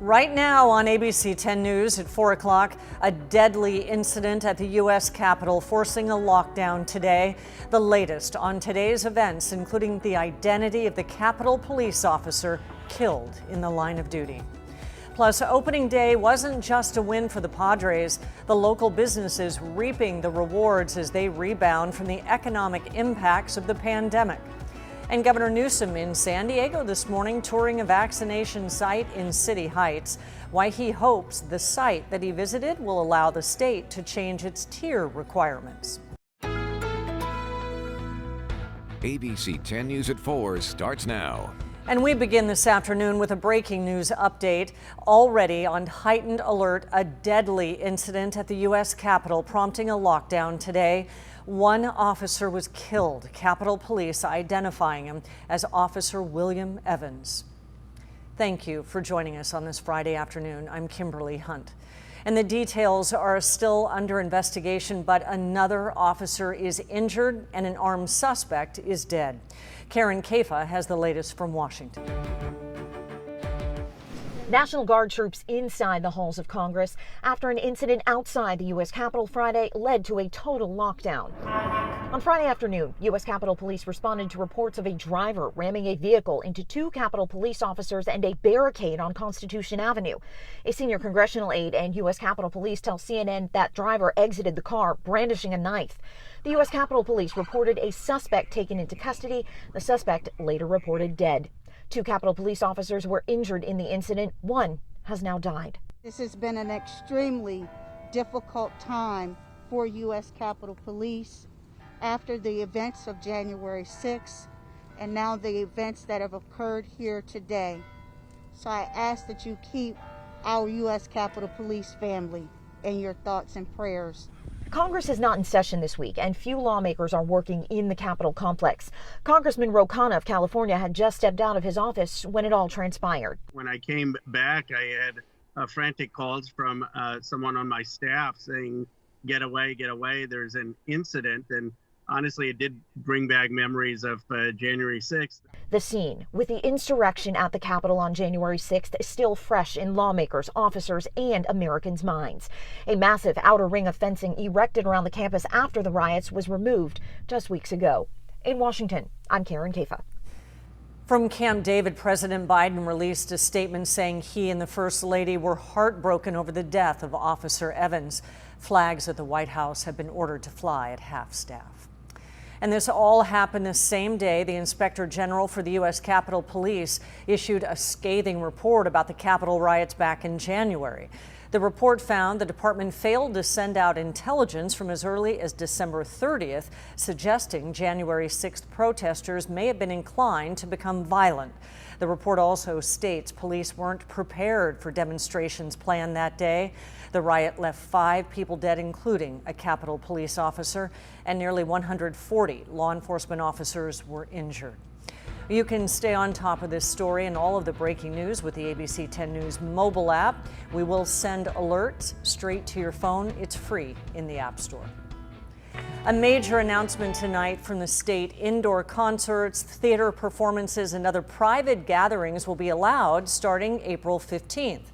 Right now on ABC 10 News at 4 o'clock, a deadly incident at the U.S. Capitol forcing a lockdown today. The latest on today's events, including the identity of the Capitol police officer killed in the line of duty. Plus, opening day wasn't just a win for the Padres. The local businesses reaping the rewards as they rebound from the economic impacts of the pandemic. And Governor Newsom in San Diego this morning touring a vaccination site in City Heights. Why he hopes the site that he visited will allow the state to change its tier requirements. ABC 10 News at 4 starts now. And we begin this afternoon with a breaking news update. Already on heightened alert, a deadly incident at the U.S. Capitol prompting a lockdown today. One officer was killed, Capitol Police identifying him as Officer William Evans. Thank you for joining us on this Friday afternoon. I'm Kimberly Hunt. And the details are still under investigation, but another officer is injured and an armed suspect is dead. Karen Kafa has the latest from Washington. National Guard troops inside the halls of Congress after an incident outside the U.S. Capitol Friday led to a total lockdown. On Friday afternoon, U.S. Capitol Police responded to reports of a driver ramming a vehicle into two Capitol Police officers and a barricade on Constitution Avenue. A senior congressional aide and U.S. Capitol Police tell CNN that driver exited the car brandishing a knife. The U.S. Capitol Police reported a suspect taken into custody. The suspect later reported dead. Two Capitol Police officers were injured in the incident. One has now died. This has been an extremely difficult time for U.S. Capitol Police after the events of January 6th and now the events that have occurred here today. So I ask that you keep our U.S. Capitol Police family in your thoughts and prayers. Congress is not in session this week, and few lawmakers are working in the Capitol complex. Congressman Ro Khanna of California had just stepped out of his office when it all transpired. When I came back, I had frantic calls from someone on my staff saying, get away, there's an incident. And honestly, it did bring back memories of January 6th. The scene with the insurrection at the Capitol on January 6th is still fresh in lawmakers, officers, and Americans' minds. A massive outer ring of fencing erected around the campus after the riots was removed just weeks ago. In Washington, I'm Karen Kafa. From Camp David, President Biden released a statement saying he and the First Lady were heartbroken over the death of Officer Evans. Flags at the White House have been ordered to fly at half-staff. And this all happened the same day the Inspector General for the U.S. Capitol Police issued a scathing report about the Capitol riots back in January. The report found the department failed to send out intelligence from as early as December 30th, suggesting January 6th protesters may have been inclined to become violent. The report also states police weren't prepared for demonstrations planned that day. The riot left 5 people dead, including a Capitol Police officer, and nearly 140 law enforcement officers were injured. You can stay on top of this story and all of the breaking news with the ABC 10 News mobile app. We will send alerts straight to your phone. It's free in the App Store. A major announcement tonight from the state. Indoor concerts, theater performances, and other private gatherings will be allowed starting April 15th.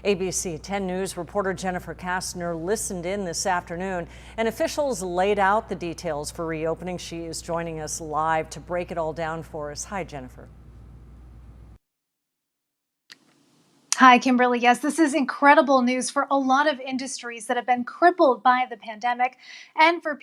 ABC 10 News reporter Jennifer Kastner listened in this afternoon, and officials laid out the details for reopening. She is joining us live to break it all down for us. Hi, Jennifer. Hi, Kimberly. Yes, this is incredible news for a lot of industries that have been crippled by the pandemic, and for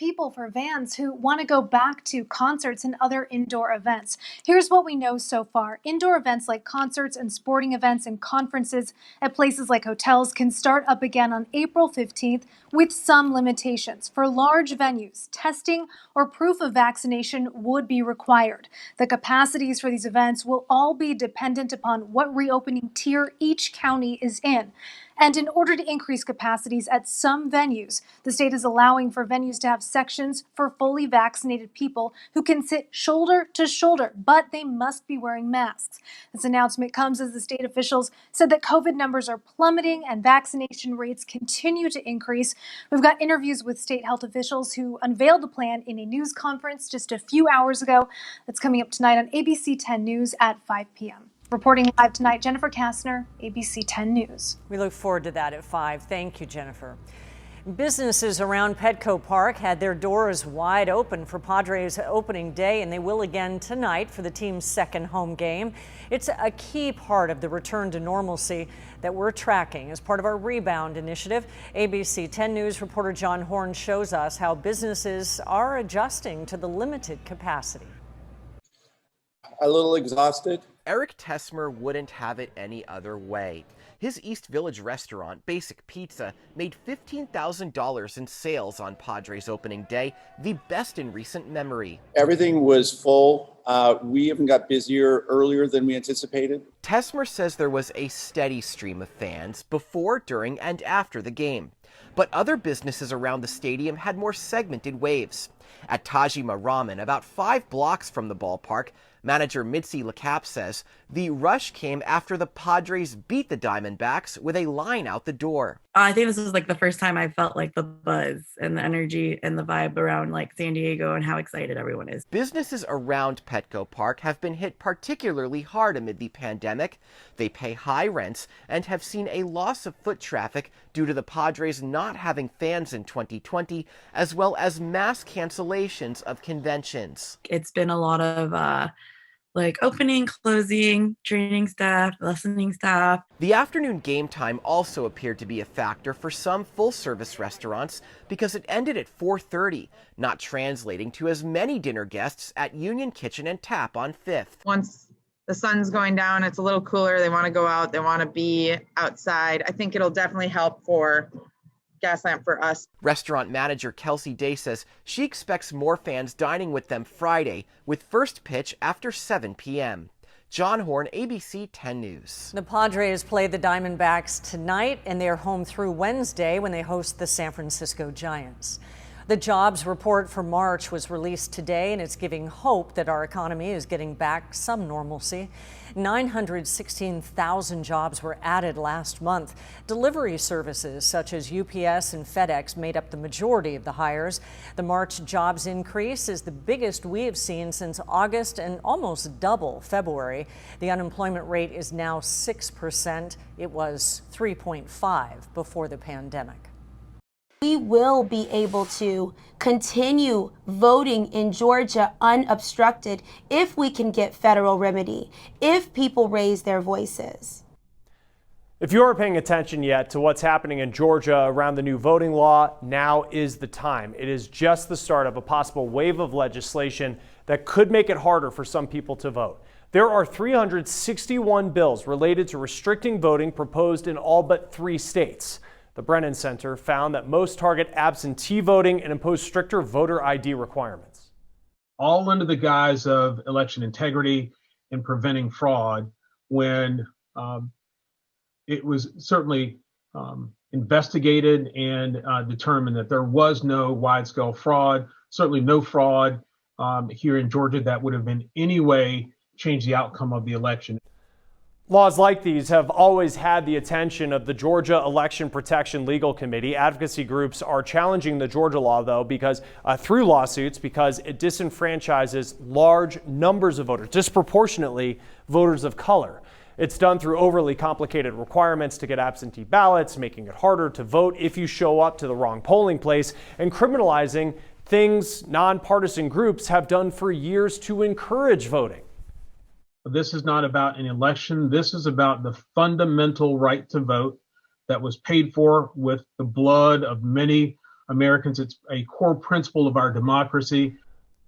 fans who want to go back to concerts and other indoor events. Here's what we know so far. Indoor events like concerts and sporting events and conferences at places like hotels can start up again on April 15th with some limitations. For large venues, testing or proof of vaccination would be required. The capacities for these events will all be dependent upon what reopening tier each county is in. And in order to increase capacities at some venues, the state is allowing for venues to have sections for fully vaccinated people who can sit shoulder to shoulder, but they must be wearing masks. This announcement comes as the state officials said that COVID numbers are plummeting and vaccination rates continue to increase. We've got interviews with state health officials who unveiled the plan in a news conference just a few hours ago. That's coming up tonight on ABC 10 News at 5 p.m. Reporting live tonight, Jennifer Kastner, ABC 10 News. We look forward to that at 5. Thank you, Jennifer. Businesses around Petco Park had their doors wide open for Padres opening day, and they will again tonight for the team's second home game. It's a key part of the return to normalcy that we're tracking as part of our Rebound initiative. ABC 10 News reporter John Horn shows us how businesses are adjusting to the limited capacity. A little exhausted. Eric Tesmer wouldn't have it any other way. His East Village restaurant, Basic Pizza, made $15,000 in sales on Padres opening day, the best in recent memory. Everything was full. We even got busier earlier than we anticipated. Tesmer says there was a steady stream of fans before, during, and after the game. But other businesses around the stadium had more segmented waves. At Tajima Ramen, about 5 blocks from the ballpark, manager Mitzi LeCap says the rush came after the Padres beat the Diamondbacks with a line out the door. I think this was like the first time I felt like the buzz and the energy and the vibe around like San Diego and how excited everyone is. Businesses around Petco Park have been hit particularly hard amid the pandemic. They pay high rents and have seen a loss of foot traffic due to the Padres not having fans in 2020, as well as mass cancellations of conventions. It's been a lot of like opening, closing, training staff, lessening staff. The afternoon game time also appeared to be a factor for some full-service restaurants because it ended at 4:30, not translating to as many dinner guests at Union Kitchen and Tap on 5th. Once the sun's going down, it's a little cooler. They want to go out. They want to be outside. I think it'll definitely help for Gaslamp for us. Restaurant manager Kelsey Day says she expects more fans dining with them Friday, with first pitch after 7 p.m. John Horn, ABC 10 News. The Padres play the Diamondbacks tonight, and they're home through Wednesday when they host the San Francisco Giants. The jobs report for March was released today, and it's giving hope that our economy is getting back some normalcy. 916,000 jobs were added last month. Delivery services such as UPS and FedEx made up the majority of the hires. The March jobs increase is the biggest we have seen since August and almost double February. The unemployment rate is now 6%. It was 3.5% before the pandemic. We will be able to continue voting in Georgia unobstructed if we can get federal remedy, if people raise their voices. If you aren't paying attention yet to what's happening in Georgia around the new voting law, now is the time. It is just the start of a possible wave of legislation that could make it harder for some people to vote. There are 361 bills related to restricting voting proposed in all but 3 states. The Brennan Center found that most target absentee voting and impose stricter voter ID requirements. All under the guise of election integrity and preventing fraud, when it was certainly investigated and determined that there was no wide-scale fraud, certainly no fraud here in Georgia that would have in any way changed the outcome of the election. Laws like these have always had the attention of the Georgia Election Protection Legal Committee. Advocacy groups are challenging the Georgia law, though, because through lawsuits, because it disenfranchises large numbers of voters, disproportionately voters of color. It's done through overly complicated requirements to get absentee ballots, making it harder to vote if you show up to the wrong polling place, and criminalizing things nonpartisan groups have done for years to encourage voting. This is not about an election. This is about the fundamental right to vote that was paid for with the blood of many Americans. It's a core principle of our democracy.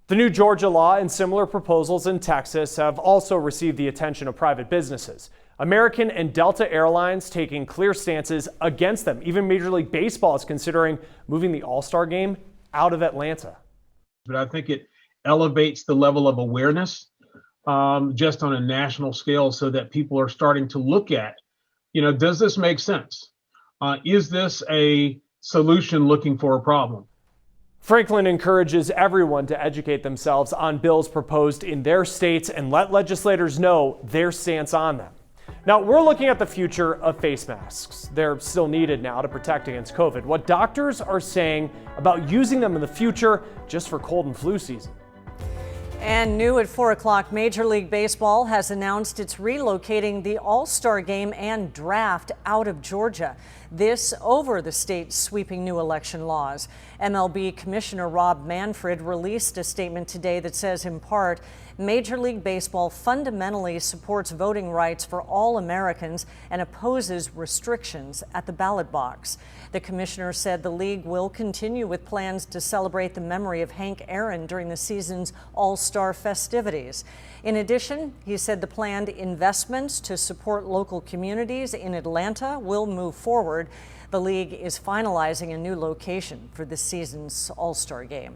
The new Georgia law and similar proposals in Texas have also received the attention of private businesses. American and Delta Airlines taking clear stances against them. Even Major League Baseball is considering moving the AllStar game out of Atlanta. But I think it elevates the level of awareness just on a national scale, so that people are starting to look at, does this make sense? Is this a solution looking for a problem? Franklin encourages everyone to educate themselves on bills proposed in their states and let legislators know their stance on them. Now, we're looking at the future of face masks. They're still needed now to protect against COVID. What doctors are saying about using them in the future just for cold and flu season. And new at 4 o'clock, Major League Baseball has announced it's relocating the All-Star game and draft out of Georgia. This over the state's sweeping new election laws. MLB Commissioner Rob Manfred released a statement today that says, in part, Major League Baseball fundamentally supports voting rights for all Americans and opposes restrictions at the ballot box. The commissioner said the league will continue with plans to celebrate the memory of Hank Aaron during the season's All-Star festivities. In addition, he said the planned investments to support local communities in Atlanta will move forward. The league is finalizing a new location for this season's All-Star game.